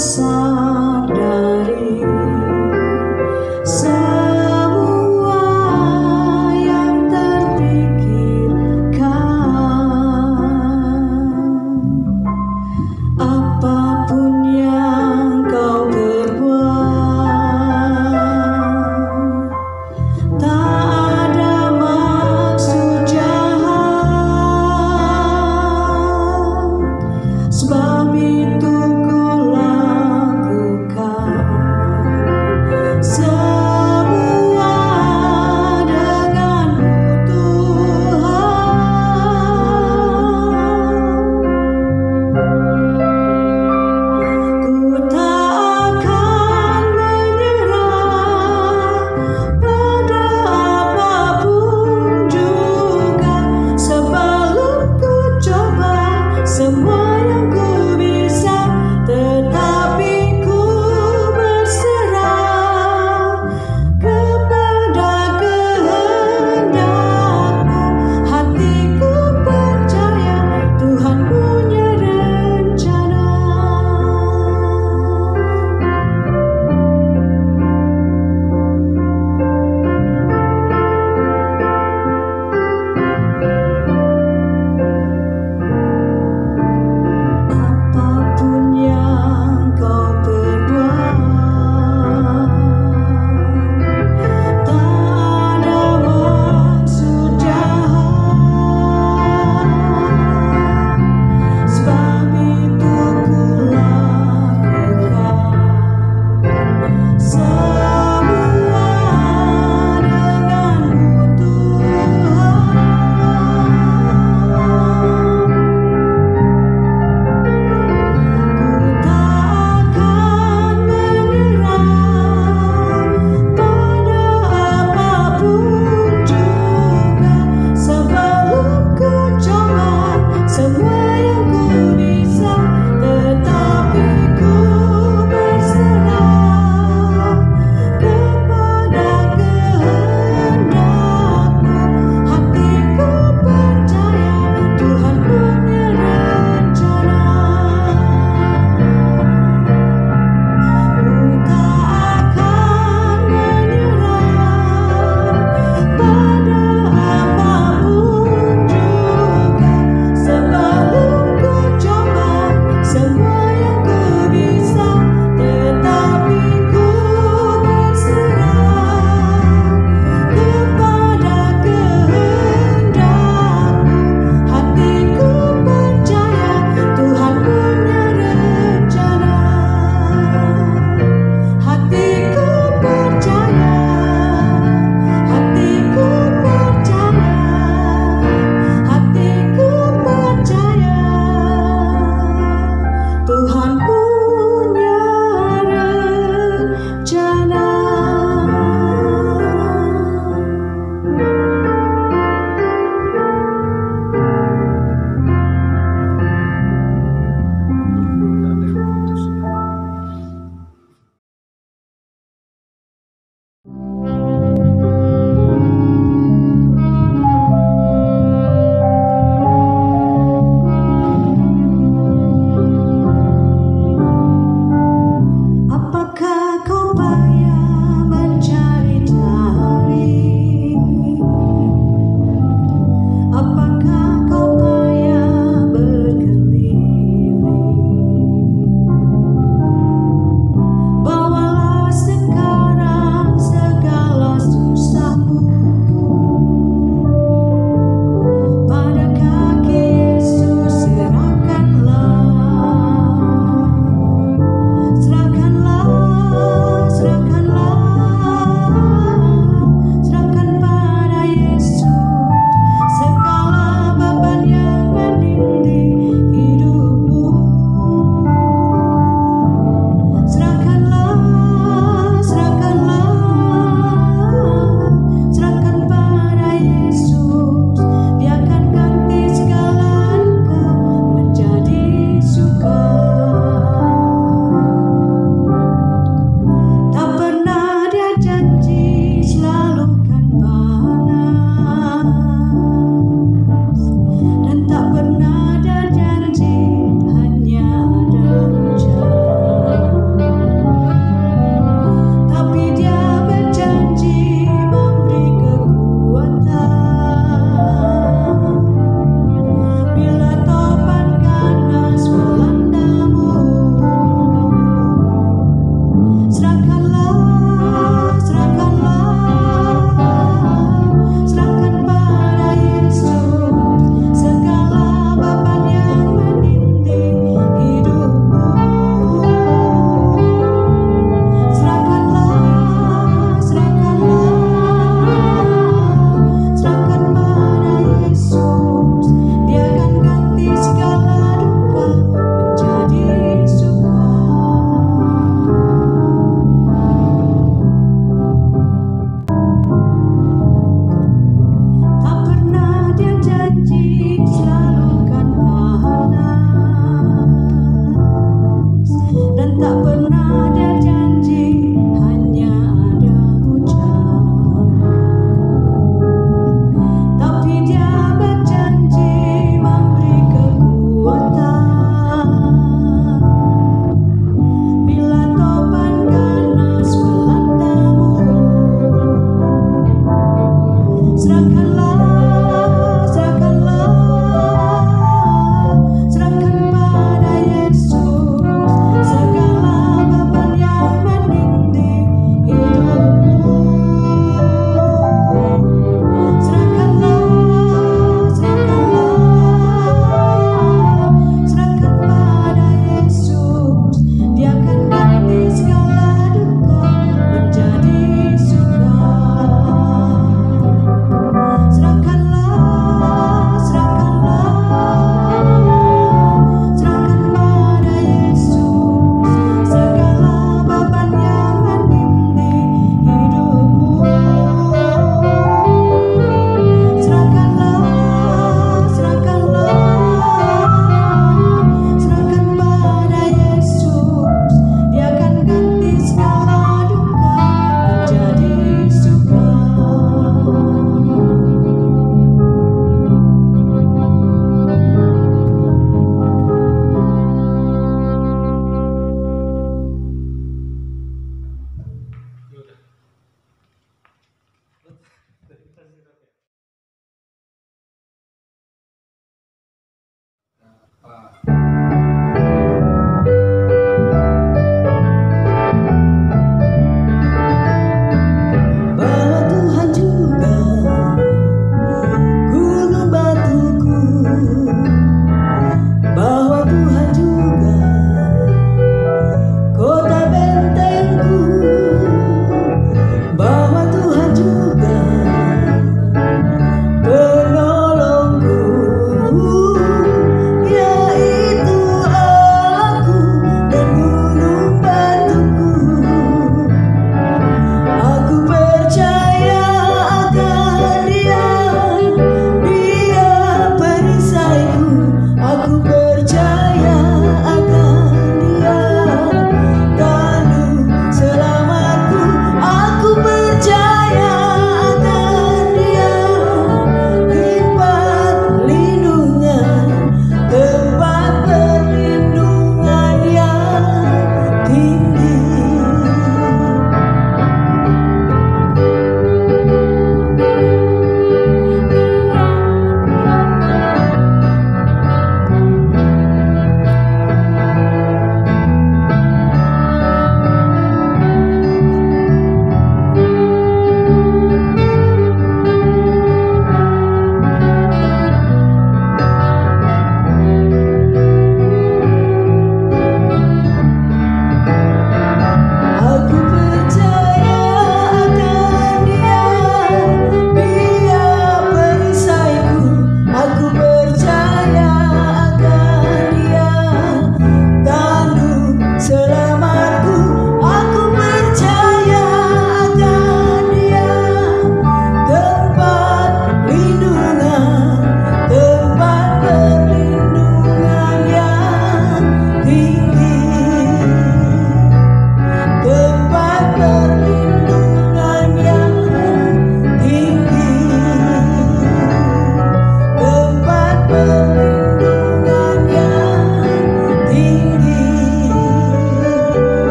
sadari semua yang terpikirkan. Apapun yang kau perbuat, tak ada maksud jahat. Sebab itu ku lakukan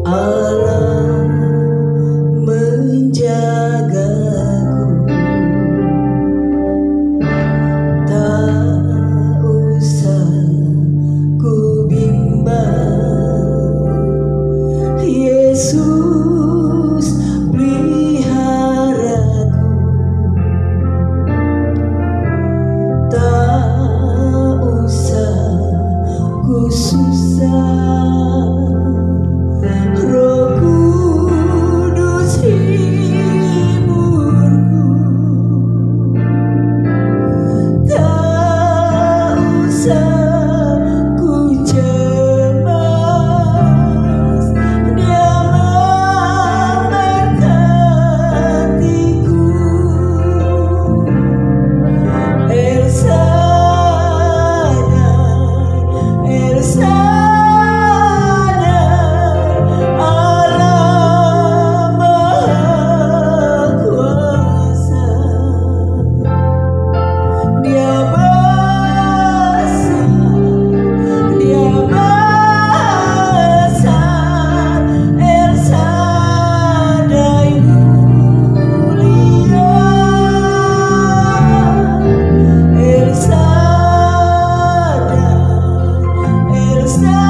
Allah menjagaku, tak usah ku bimbang. Yesus peliharaku, tak usah ku susah. Roh Kudus hiburku, tak usah ku cemas. Dia memberkatiku. El Shaddai, El Shaddai, Allah Maha Kuasa. Dia besar, Dia besar. El Shaddai mulia, El Shaddai, El Shaddai,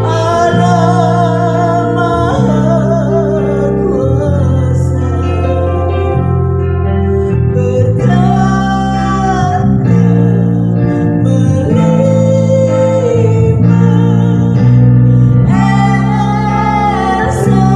Allah Maha Kuasa. Berkatnya melimpah, El Shaddai.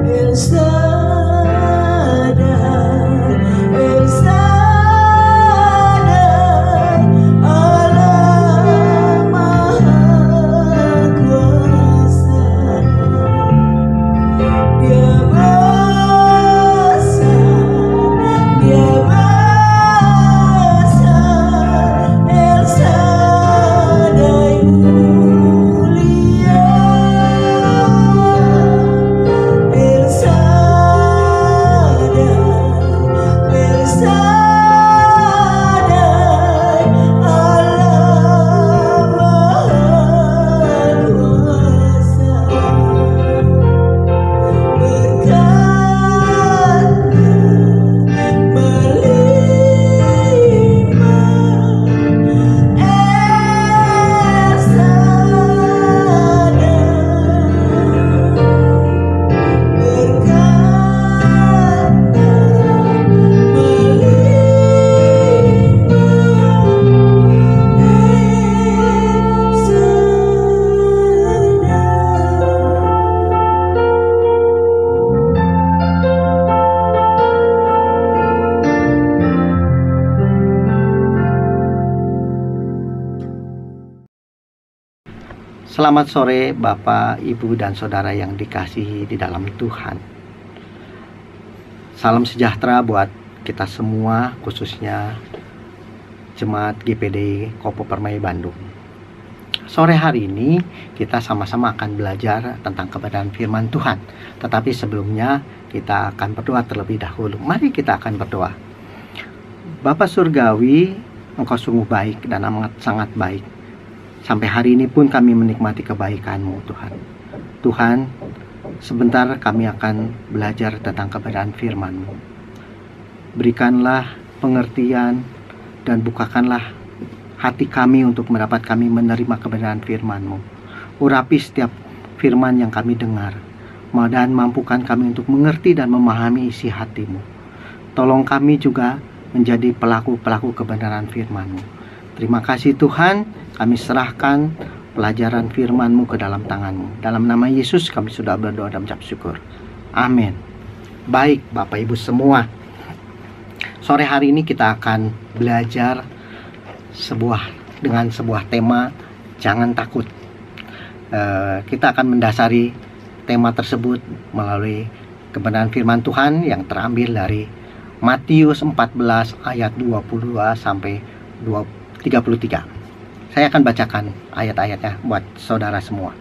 El Shaddai, El Shaddai, Allah Maha Kuasa. Dia besar, Dia besar. El Shaddai mulia, El Shaddai, El Shaddai, Allah Maha Kuasa. Berkatnya melimpah, El Shaddai. Berkatnya Selamat sore Bapak, Ibu, dan Saudara yang dikasihi di dalam Tuhan. Salam sejahtera buat kita semua, khususnya Jemaat GPD Kopo Permai Bandung. Sore hari ini kita sama-sama akan belajar tentang kebenaran firman Tuhan. Tetapi sebelumnya kita akan berdoa terlebih dahulu. Mari kita akan berdoa. Bapa Surgawi, Engkau sungguh baik dan amat sangat baik. Sampai hari ini pun kami menikmati kebaikan-Mu, Tuhan. Tuhan, sebentar kami akan belajar tentang kebenaran firman-Mu. Berikanlah pengertian dan bukakanlah hati kami untuk mendapat kami menerima kebenaran firman-Mu. Urapi setiap firman yang kami dengar, dan mampukan kami untuk mengerti dan memahami isi hati-Mu. Tolong kami juga menjadi pelaku-pelaku kebenaran firman-Mu. Terima kasih Tuhan. Kami serahkan pelajaran firman-Mu ke dalam tangan-Mu. Dalam nama Yesus kami sudah berdoa dan mengucap syukur. Amin. Baik Bapak Ibu semua, sore hari ini kita akan belajar dengan sebuah tema, jangan takut. Kita akan mendasari tema tersebut melalui kebenaran firman Tuhan yang terambil dari Matius 14 ayat 22 sampai 33. Saya akan bacakan ayat-ayatnya buat saudara semua.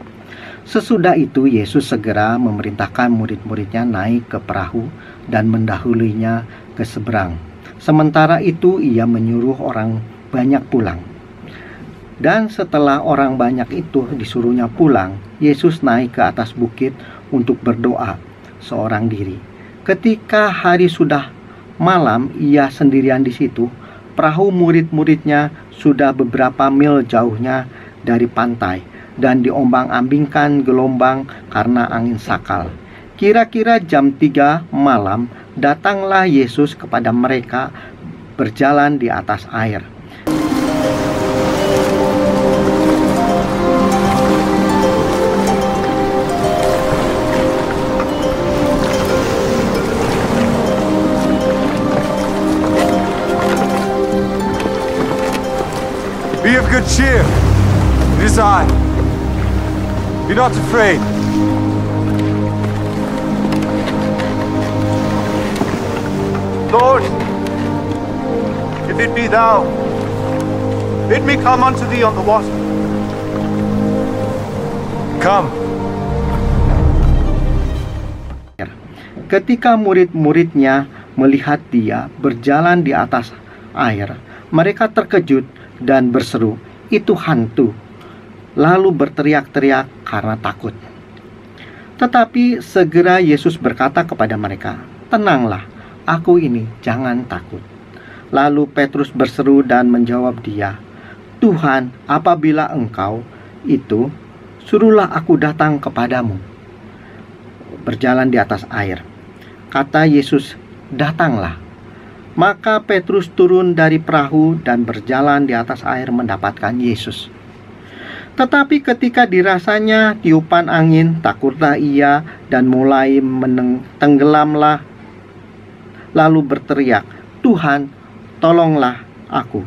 Sesudah itu Yesus segera memerintahkan murid-muridnya naik ke perahu dan mendahulinya ke seberang. Sementara itu ia menyuruh orang banyak pulang. Dan setelah orang banyak itu disuruhnya pulang, Yesus naik ke atas bukit untuk berdoa seorang diri. Ketika hari sudah malam, ia sendirian di situ. Perahu murid-muridnya sudah beberapa mil jauhnya dari pantai dan diombang-ambingkan gelombang karena angin sakal. Kira-kira jam 3 malam, datanglah Yesus kepada mereka berjalan di atas air. Be of good cheer. It is I. Be not afraid. Lord, if it be thou, bid me come unto thee on the water. Come. Ketika murid-muridnya melihat dia berjalan di atas air, mereka terkejut dan berseru, "Itu hantu!" Lalu berteriak-teriak karena takut. Tetapi segera Yesus berkata kepada mereka, "Tenanglah, aku ini, jangan takut." Lalu Petrus berseru dan menjawab dia, "Tuhan, apabila Engkau itu, suruhlah aku datang kepadamu." Berjalan di atas air. Kata Yesus, "Datanglah." Maka Petrus turun dari perahu dan berjalan di atas air mendapatkan Yesus. Tetapi ketika dirasanya tiupan angin, takutlah ia dan mulai tenggelamlah. Lalu berteriak, "Tuhan, tolonglah aku."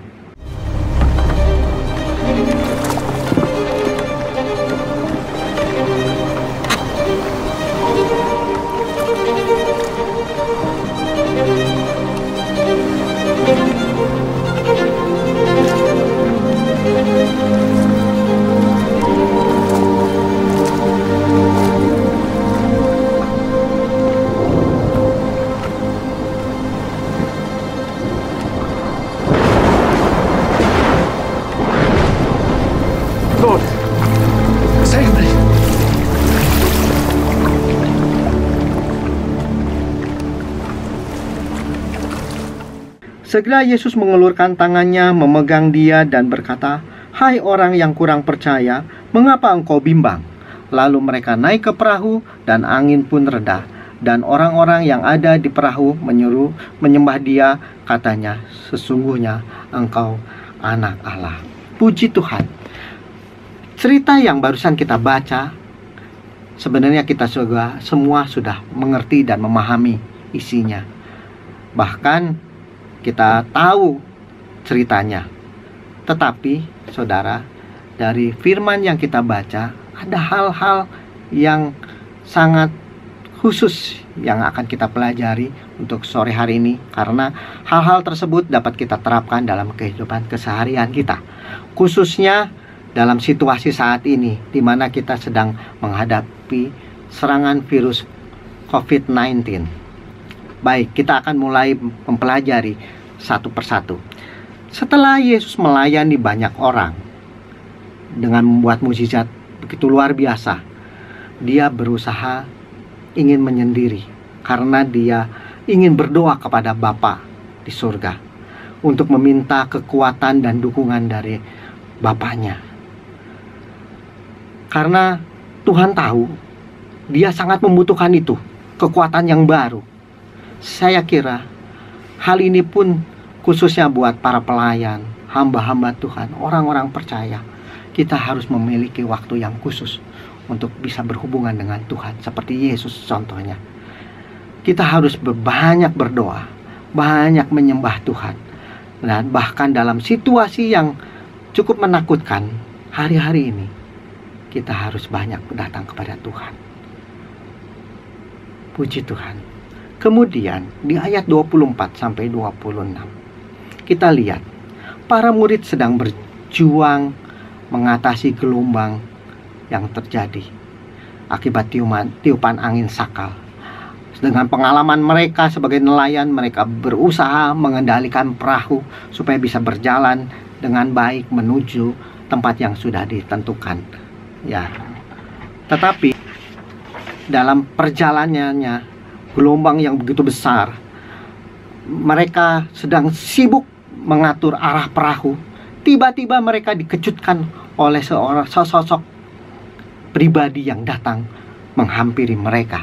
Lord, save me. Segera Yesus mengulurkan tangannya, memegang dia dan berkata, "Hai orang yang kurang percaya, mengapa engkau bimbang?" Lalu mereka naik ke perahu dan angin pun reda. Dan orang-orang yang ada di perahu menyembah dia, katanya, "Sesungguhnya engkau anak Allah." Puji Tuhan. Cerita yang barusan kita baca, sebenarnya kita semua sudah mengerti dan memahami isinya. Bahkan kita tahu ceritanya. Tetapi, saudara, dari firman yang kita baca, ada hal-hal yang sangat khusus yang akan kita pelajari untuk sore hari ini, karena hal-hal tersebut dapat kita terapkan dalam kehidupan keseharian kita, khususnya dalam situasi saat ini di mana kita sedang menghadapi serangan virus COVID-19. Baik, kita akan mulai mempelajari satu persatu. Setelah Yesus melayani banyak orang dengan membuat mukjizat begitu luar biasa, dia berusaha ingin menyendiri karena dia ingin berdoa kepada Bapa di surga untuk meminta kekuatan dan dukungan dari Bapaknya. Karena Tuhan tahu dia sangat membutuhkan itu, kekuatan yang baru. Saya kira hal ini pun khususnya buat para pelayan, hamba-hamba Tuhan, orang-orang percaya. Kita harus memiliki waktu yang khusus untuk bisa berhubungan dengan Tuhan, seperti Yesus contohnya. Kita harus banyak berdoa, banyak menyembah Tuhan. Dan bahkan dalam situasi yang cukup menakutkan hari-hari ini, kita harus banyak datang kepada Tuhan. Puji Tuhan. Kemudian di ayat 24 sampai 26 kita lihat para murid sedang berjuang mengatasi gelombang yang terjadi akibat tiupan angin sakal. Dengan pengalaman mereka sebagai nelayan, mereka berusaha mengendalikan perahu supaya bisa berjalan dengan baik menuju tempat yang sudah ditentukan. Ya. Tetapi dalam perjalanannya, gelombang yang begitu besar, mereka sedang sibuk mengatur arah perahu. Tiba-tiba mereka dikejutkan oleh sosok pribadi yang datang menghampiri mereka.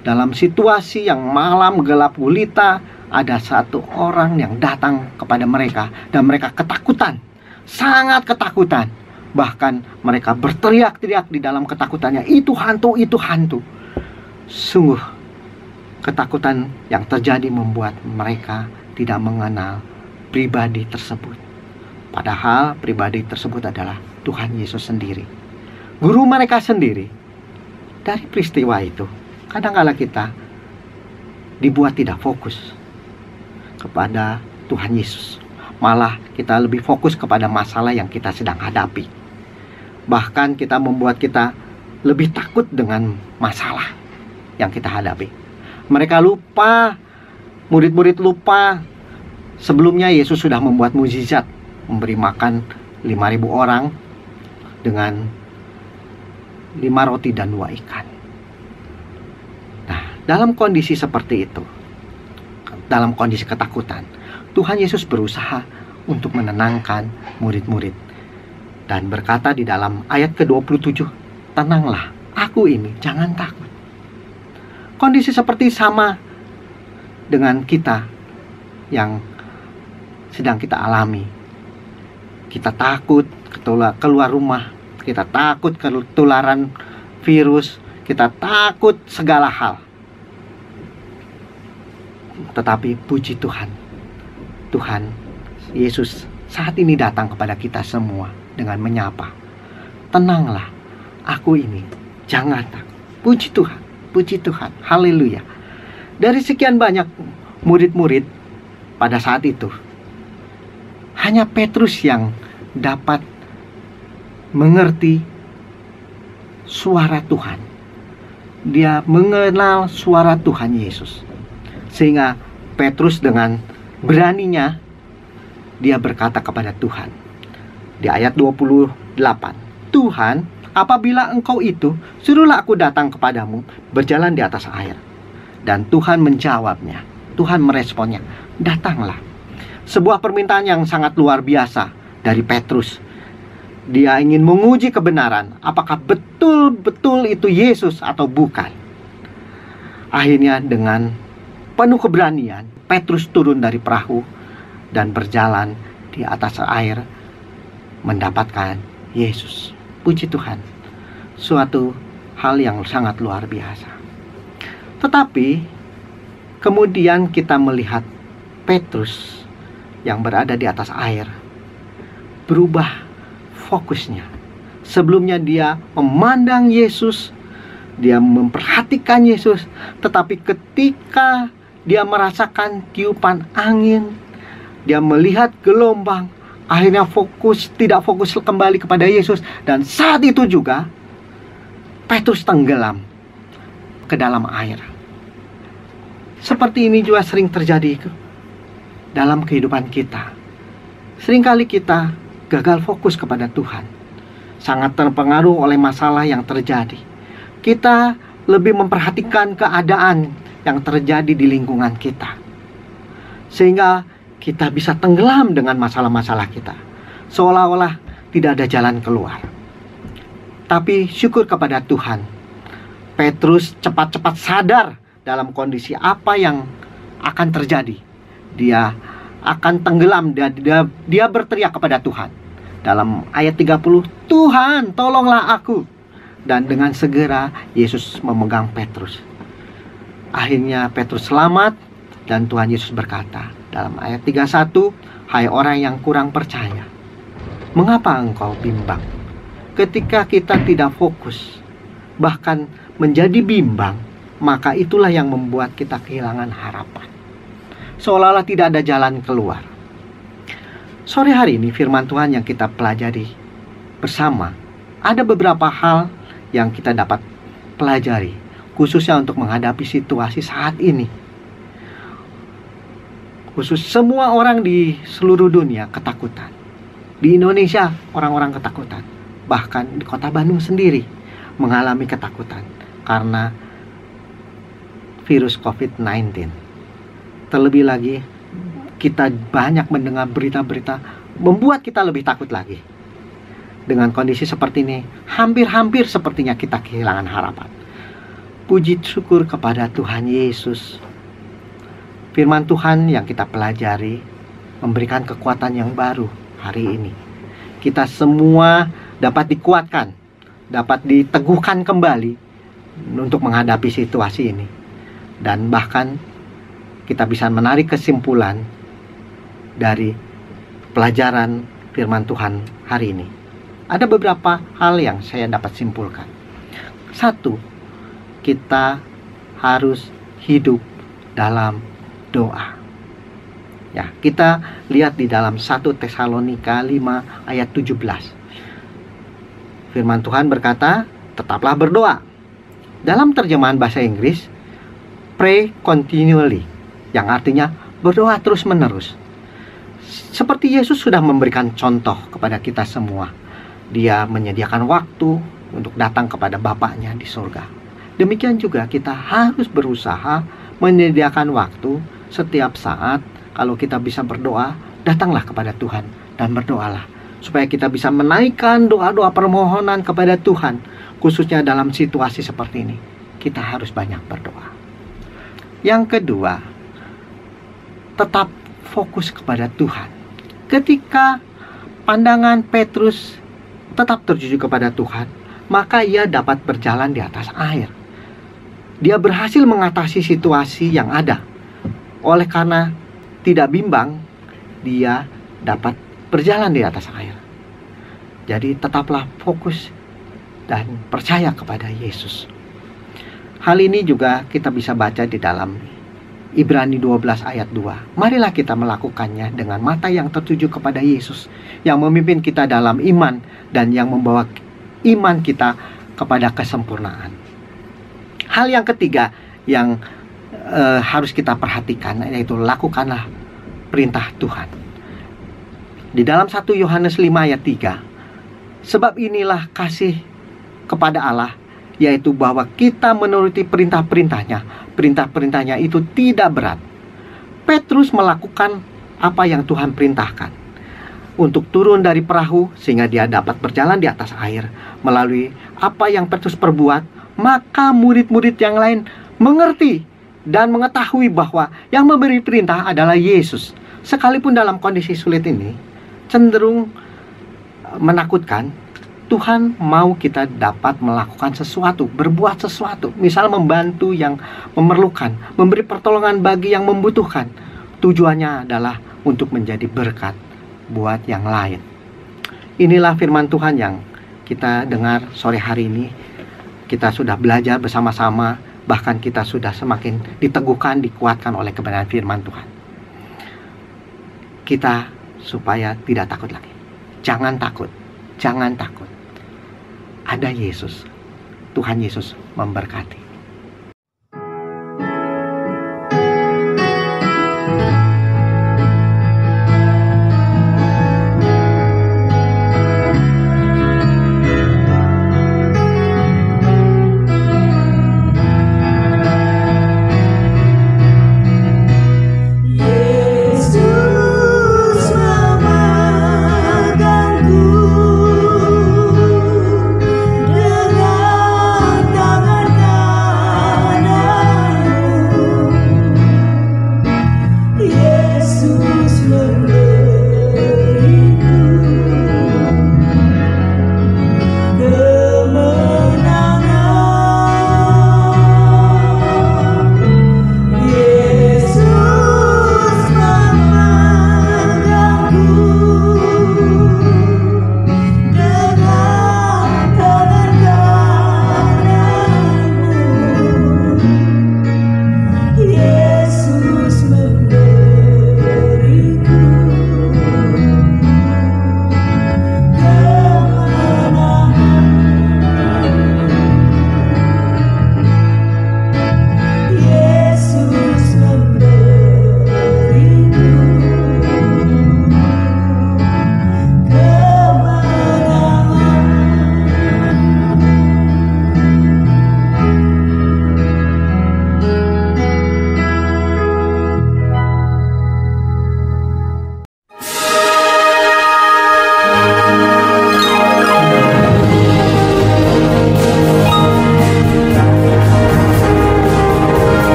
Dalam situasi yang malam gelap gulita, ada satu orang yang datang kepada mereka dan mereka ketakutan, sangat ketakutan. Bahkan mereka berteriak-teriak di dalam ketakutannya, "Itu hantu, itu hantu." Sungguh ketakutan yang terjadi membuat mereka tidak mengenal pribadi tersebut. Padahal pribadi tersebut adalah Tuhan Yesus sendiri, guru mereka sendiri. Dari peristiwa itu, kadang-kala kita dibuat tidak fokus kepada Tuhan Yesus. Malah kita lebih fokus kepada masalah yang kita sedang hadapi. Bahkan kita membuat kita lebih takut dengan masalah yang kita hadapi. Mereka lupa, murid-murid lupa, sebelumnya Yesus sudah membuat mukjizat, memberi makan 5.000 orang dengan 5 roti dan 2 ikan. Nah, dalam kondisi seperti itu, dalam kondisi ketakutan, Tuhan Yesus berusaha untuk menenangkan murid-murid dan berkata di dalam ayat ke-27, "Tenanglah, aku ini, jangan takut." Kondisi seperti sama dengan kita yang sedang kita alami. Kita takut keluar rumah, kita takut ketularan virus, kita takut segala hal. Tetapi puji Tuhan, Tuhan Yesus saat ini datang kepada kita semua dengan menyapa, "Tenanglah, aku ini, jangan takut." Puji Tuhan, puji Tuhan, haleluya. Dari sekian banyak murid-murid pada saat itu, hanya Petrus yang dapat mengerti suara Tuhan. Dia mengenal suara Tuhan Yesus. Sehingga Petrus dengan beraninya dia berkata kepada Tuhan di ayat 28, "Tuhan, apabila Engkau itu, suruhlah aku datang kepadamu berjalan di atas air." Dan Tuhan menjawabnya, Tuhan meresponnya, "Datanglah." Sebuah permintaan yang sangat luar biasa dari Petrus. Dia ingin menguji kebenaran, apakah betul-betul itu Yesus atau bukan. Akhirnya dengan penuh keberanian, Petrus turun dari perahu dan berjalan di atas air mendapatkan Yesus. Puji Tuhan, suatu hal yang sangat luar biasa. Tetapi kemudian kita melihat Petrus yang berada di atas air berubah fokusnya. Sebelumnya dia memandang Yesus, dia memperhatikan Yesus, tetapi ketika dia merasakan tiupan angin, dia melihat gelombang, akhirnya tidak fokus kembali kepada Yesus. Dan saat itu juga Petrus tenggelam ke dalam air. Seperti ini juga sering terjadi dalam kehidupan kita. Seringkali kita gagal fokus kepada Tuhan, sangat terpengaruh oleh masalah yang terjadi. Kita lebih memperhatikan keadaan yang terjadi di lingkungan kita, sehingga kita bisa tenggelam dengan masalah-masalah kita, seolah-olah tidak ada jalan keluar. Tapi syukur kepada Tuhan, Petrus cepat-cepat sadar dalam kondisi apa yang akan terjadi. Dia akan tenggelam, dia berteriak kepada Tuhan. Dalam ayat 30, "Tuhan, tolonglah aku." Dan dengan segera Yesus memegang Petrus. Akhirnya Petrus selamat dan Tuhan Yesus berkata dalam ayat 31, "Hai orang yang kurang percaya, mengapa engkau bimbang?" Ketika kita tidak fokus, bahkan menjadi bimbang, maka itulah yang membuat kita kehilangan harapan, seolah-olah tidak ada jalan keluar. Sore hari ini firman Tuhan yang kita pelajari bersama, ada beberapa hal yang kita dapat pelajari, khususnya untuk menghadapi situasi saat ini. Khusus semua orang di seluruh dunia ketakutan. Di Indonesia orang-orang ketakutan. Bahkan di kota Bandung sendiri mengalami ketakutan karena virus COVID-19. Terlebih lagi, kita banyak mendengar berita-berita membuat kita lebih takut lagi. Dengan kondisi seperti ini, hampir-hampir sepertinya kita kehilangan harapan. Puji syukur kepada Tuhan Yesus. Firman Tuhan yang kita pelajari memberikan kekuatan yang baru hari ini. Kita semua dapat dikuatkan, dapat diteguhkan kembali untuk menghadapi situasi ini. Dan bahkan kita bisa menarik kesimpulan dari pelajaran firman Tuhan hari ini. Ada beberapa hal yang saya dapat simpulkan. Satu, kita harus hidup dalam doa. Ya, kita lihat di dalam 1 Tesalonika 5 ayat 17. Firman Tuhan berkata, tetaplah berdoa. Dalam terjemahan bahasa Inggris, pray continually, yang artinya berdoa terus-menerus. Seperti Yesus sudah memberikan contoh kepada kita semua. Dia menyediakan waktu untuk datang kepada Bapaknya di surga. Demikian juga kita harus berusaha menyediakan waktu setiap saat. Kalau kita bisa berdoa, datanglah kepada Tuhan dan berdoalah. Supaya kita bisa menaikkan doa-doa permohonan kepada Tuhan. Khususnya dalam situasi seperti ini, kita harus banyak berdoa. Yang kedua, tetap fokus kepada Tuhan. Ketika pandangan Petrus tetap tertuju kepada Tuhan, maka ia dapat berjalan di atas air. Dia berhasil mengatasi situasi yang ada. Oleh karena tidak bimbang, dia dapat berjalan di atas air. Jadi tetaplah fokus dan percaya kepada Yesus. Hal ini juga kita bisa baca di dalam Ibrani 12 ayat 2. Marilah kita melakukannya dengan mata yang tertuju kepada Yesus, yang memimpin kita dalam iman dan yang membawa iman kita kepada kesempurnaan. Hal yang ketiga yang harus kita perhatikan, yaitu lakukanlah perintah Tuhan. Di dalam 1 Yohanes 5 ayat 3, sebab inilah kasih kepada Allah, yaitu bahwa kita menuruti perintah-perintahnya. Perintah-perintahnya itu tidak berat. Petrus melakukan apa yang Tuhan perintahkan, untuk turun dari perahu sehingga dia dapat berjalan di atas air. Melalui apa yang Petrus perbuat, maka murid-murid yang lain mengerti dan mengetahui bahwa yang memberi perintah adalah Yesus. Sekalipun dalam kondisi sulit ini cenderung menakutkan, Tuhan mau kita dapat melakukan sesuatu, berbuat sesuatu. Misal membantu yang memerlukan, memberi pertolongan bagi yang membutuhkan. Tujuannya adalah untuk menjadi berkat buat yang lain. Inilah firman Tuhan yang kita dengar sore hari ini. Kita sudah belajar bersama-sama, bahkan kita sudah semakin diteguhkan, dikuatkan oleh kebenaran firman Tuhan. Kita supaya tidak takut lagi. Jangan takut, jangan takut. Ada Yesus. Tuhan Yesus memberkati.